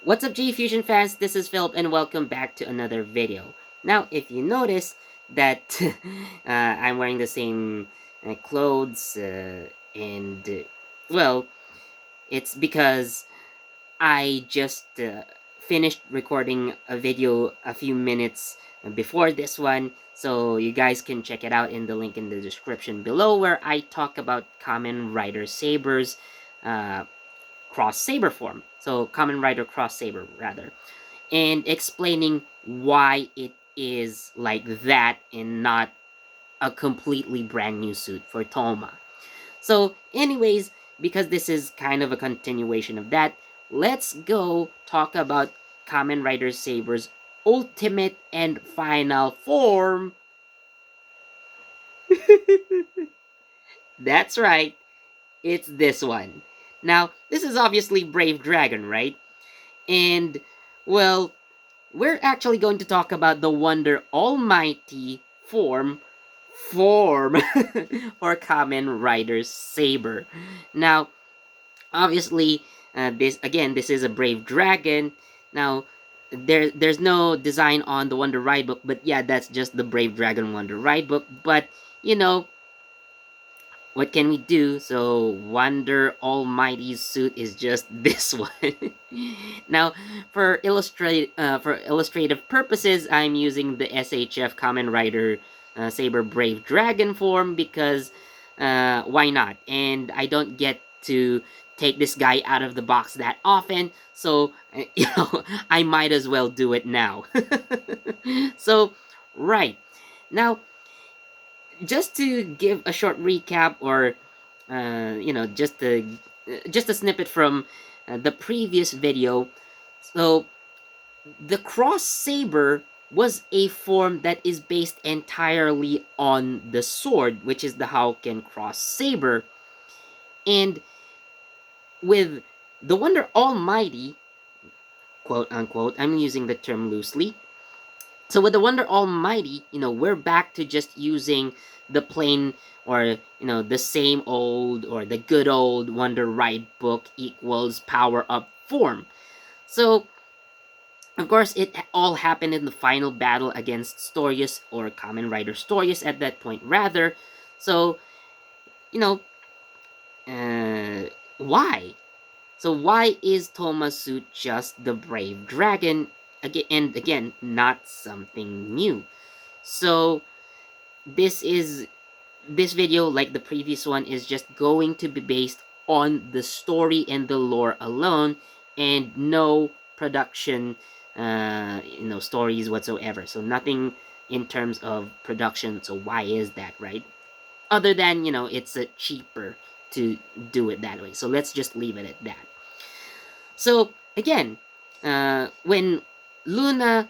What's up, JEFusion fans? This is Philip, and welcome back to another video. Now, if you notice that I'm wearing the same clothes, well, it's because I just finished recording a video a few minutes before this one, so you guys can check it out in the link in the description below, where I talk about Kamen Rider Saber's uh, cross saber form. So Kamen Rider cross saber rather, and explaining why it is like that and not a completely brand new suit for Toma. So, anyways, because this is kind of a continuation of that, let's go talk about Kamen Rider Saber's ultimate and final form. That's right, it's this one. Now, this is obviously Brave Dragon, right? And, well, we're actually going to talk about the Wonder Almighty form for Kamen Rider Saber. Now, obviously, this is a Brave Dragon. Now, there's no design on the Wonder Ride book, but yeah, that's just the Brave Dragon Wonder Ride book. But you know, what can we do? So Wonder Almighty's suit is just this one. Now, for illustrative purposes, I'm using the SHF Kamen Rider Saber Brave Dragon form because why not? And I don't get to take this guy out of the box that often, so I might as well do it now. So, right now, just to give a short recap, or just a snippet from the previous video. So the cross saber was a form that is based entirely on the sword, which is the Hauken cross saber, and with the Wonder Almighty, quote unquote, I'm using the term loosely. So with the Wonder Almighty, we're back to just using the plain, or the same old, or the good old Wonder Ride book equals power up form. So of course it all happened in the final battle against Storius, or Kamen Rider Storius at that point rather. So you know why? So why is Toma's suit just the Brave Dragon again and again, not something new? So this video, like the previous one, is just going to be based on the story and the lore alone, and no production stories whatsoever. So nothing in terms of production. So why is that, right? Other than it's cheaper to do it that way. So let's just leave it at that. So again, when Luna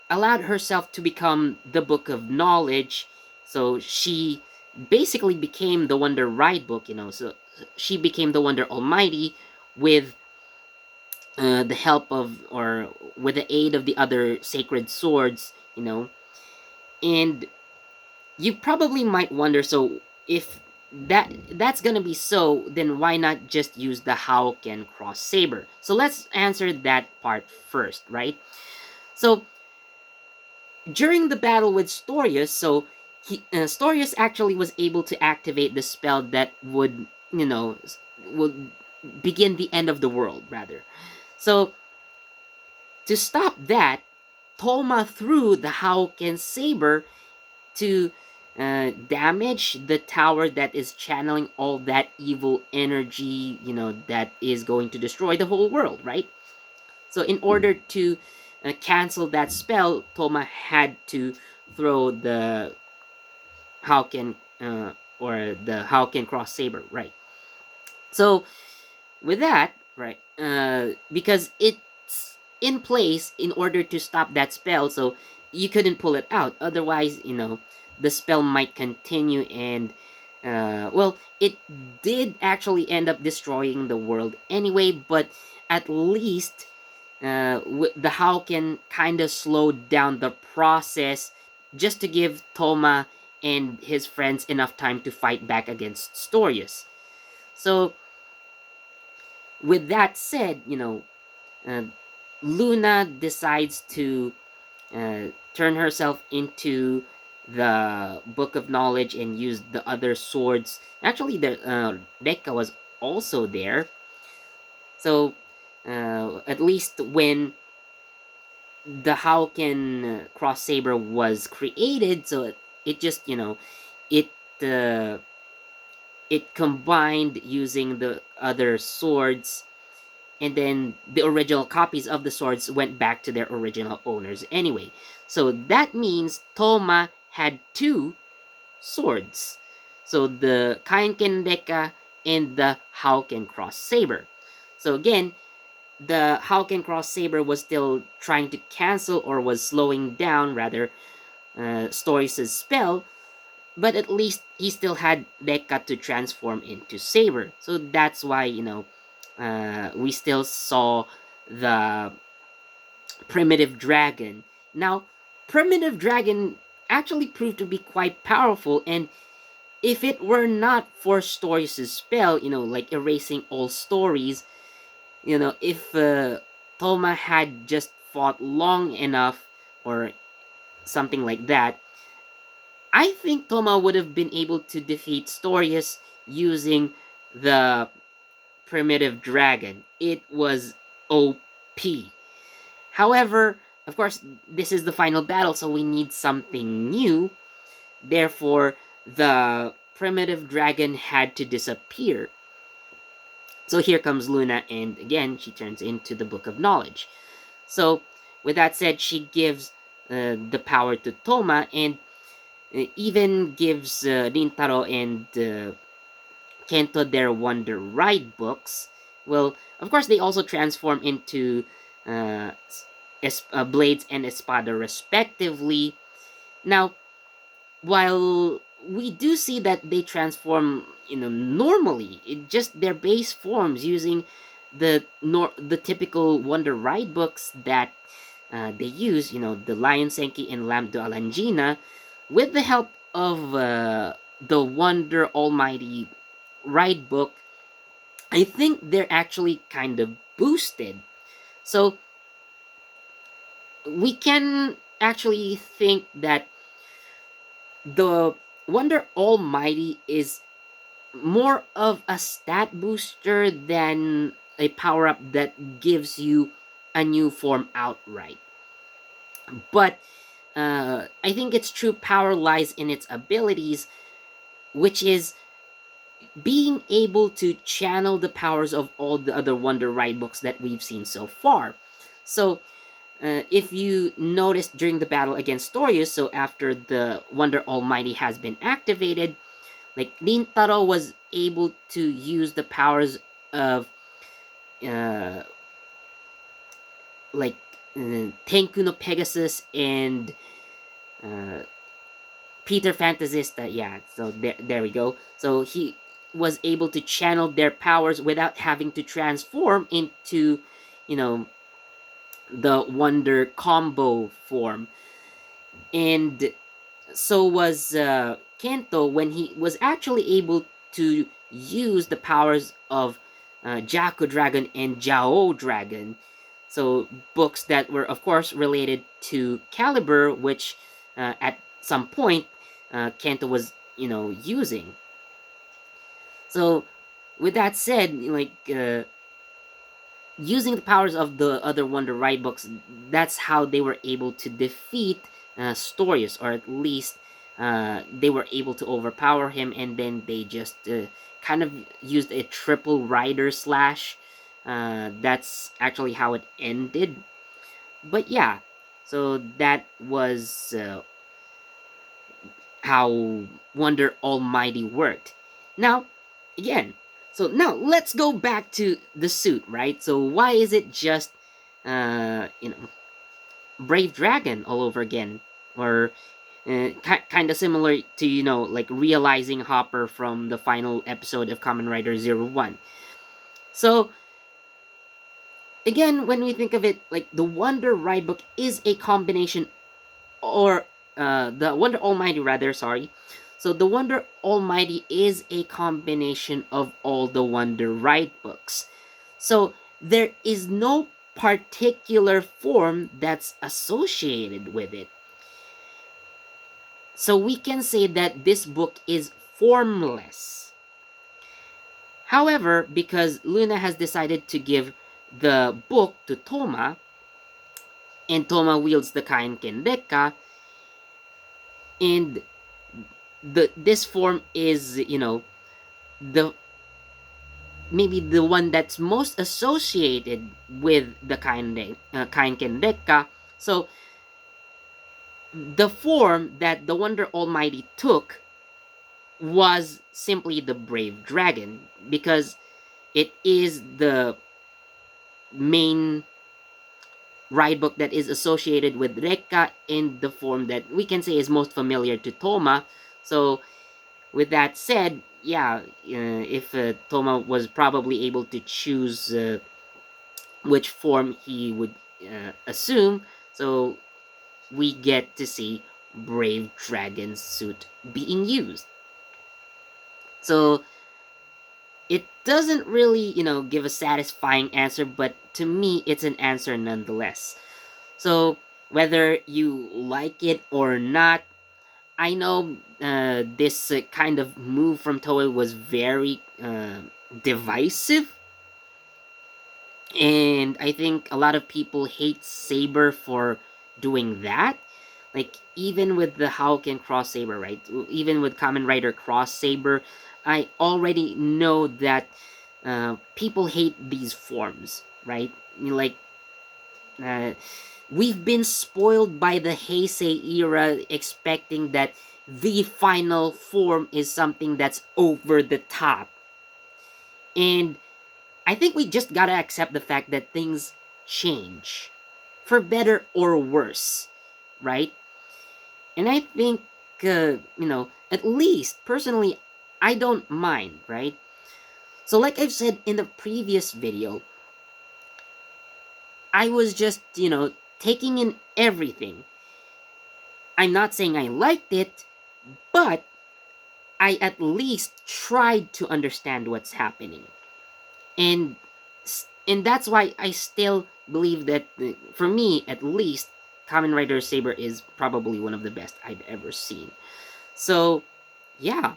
allowed herself to become the Book of Knowledge, so she basically became the Wonder Ride book, so she became the Wonder Almighty with the help of, or with the aid of the other sacred swords, and you probably might wonder, so if that's gonna be so, then why not just use the Hauken cross saber? So let's answer that part first, right? So during the battle with Storius, so Storius actually was able to activate the spell that would begin the end of the world, rather. So to stop that, Toma threw the Hauken saber to damage the tower that is channeling all that evil energy, that is going to destroy the whole world, right? So in order to cancel that spell, Toma had to throw the Hauken, or the Hauken cross saber, right? So with that, right, because it's in place in order to stop that spell, so you couldn't pull it out. Otherwise, the spell might continue, and well, it did actually end up destroying the world anyway. But at least the Hauken kind of slowed down the process, just to give Toma and his friends enough time to fight back against Storius. So with that said, uh, Luna decides to turn herself into the Book of Knowledge and use the other swords. Actually, Rekka was also there. So, at least when the Hauken cross saber was created, so it just it uh, it combined using the other swords, and then the original copies of the swords went back to their original owners anyway. So that means Toma had two swords. So the Kainken Deka and the Hauken cross saber. So again, the Hauken cross saber was still trying to cancel, or was slowing down rather, Stories' spell, but at least he still had Deka to transform into Saber. So that's why we still saw the primitive dragon. Now, primitive dragon actually proved to be quite powerful, and if it were not for Stories' spell, like erasing all stories, if Toma had just fought long enough, or something like that, I think Toma would have been able to defeat Storius using the primitive dragon. It was OP. However, of course, this is the final battle, so we need something new. Therefore, the primitive dragon had to disappear. So here comes Luna, and again, she turns into the Book of Knowledge. So, with that said, she gives the power to Toma, and even gives Rintaro and Kento their Wonder Ride books. Well, of course, they also transform into Blades and Espada, respectively. Now, while we do see that they transform, normally, it just their base forms using the typical Wonder Ride books that they use, the Lion Senki and Lamb de Alangina, with the help of the Wonder Almighty Ride book. I think they're actually kind of boosted. So we can actually think that the Wonder Almighty is more of a stat booster than a power up that gives you a new form outright. But I think its true power lies in its abilities, which is being able to channel the powers of all the other Wonder Ride books that we've seen so far. So, if you noticed during the battle against Storius, so after the Wonder Almighty has been activated, like Rintaro was able to use the powers of uh, like Tenku no Pegasus and uh, Peter Fantasista. Yeah, so there we go. So he was able to channel their powers without having to transform into, you know, the Wonder combo form. And so was Kento when he was actually able to use the powers of Jaco Dragon and Jao Dragon. So books that were, of course, related to Caliber, which at some point Kento was, using. So with that said, using the powers of the other Wonder Ride books, that's how they were able to defeat Storius, or at least they were able to overpower him, and then they just kind of used a triple rider slash. That's actually how it ended. But yeah, so that was how Wonder Almighty worked. Now, again, so now let's go back to the suit, right? So why is it just, Brave Dragon all over again, or kind of similar to like realizing Hopper from the final episode of Kamen Rider 01. So again, when we think of it, like the Wonder Ride book is a combination, or the Wonder Almighty rather, sorry. So the Wonder Almighty is a combination of all the Wonder Ride books. So there is no particular form that's associated with it. So we can say that this book is formless. However, because Luna has decided to give the book to Toma, and Toma wields the Kain Kendeka, and this form is, the maybe the one that's most associated with the Kain Kendeka. So the form that the Wonder Almighty took was simply the Brave Dragon, because it is the main ride book that is associated with Rekka in the form that we can say is most familiar to Toma. So with that said, yeah, if Toma was probably able to choose which form he would assume, so we get to see Brave Dragon's suit being used. So it doesn't really, give a satisfying answer, but to me, it's an answer nonetheless. So whether you like it or not, I know this kind of move from Toei was very divisive, and I think a lot of people hate Saber for doing that. Like, even with the Hawken Cross Saber, right? Even with Kamen Rider Cross Saber, I already know that people hate these forms, right? Like, uh, we've been spoiled by the Heisei era, expecting that the final form is something that's over the top. And I think we just gotta accept the fact that things change, for better or worse, right? And I think, at least personally, I don't mind, right? So, like I've said in the previous video, I was just, taking in everything. I'm not saying I liked it, but I at least tried to understand what's happening. And that's why I still believe that, for me at least, Kamen Rider Saber is probably one of the best I've ever seen. So, yeah,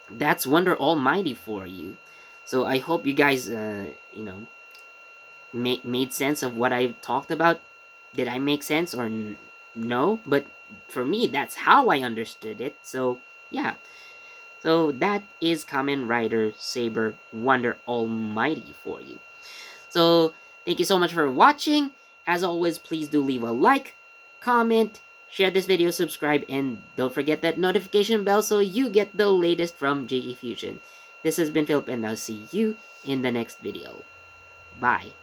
that's Wonder Almighty for you. So I hope you guys, made sense of what I talked about. Did I make sense or no? But for me, that's how I understood it. So, yeah. So that is Kamen Rider Saber Wonder Almighty for you. So thank you so much for watching. As always, please do leave a like, comment, share this video, subscribe, and don't forget that notification bell so you get the latest from JEFusion. This has been Philip, and I'll see you in the next video. Bye.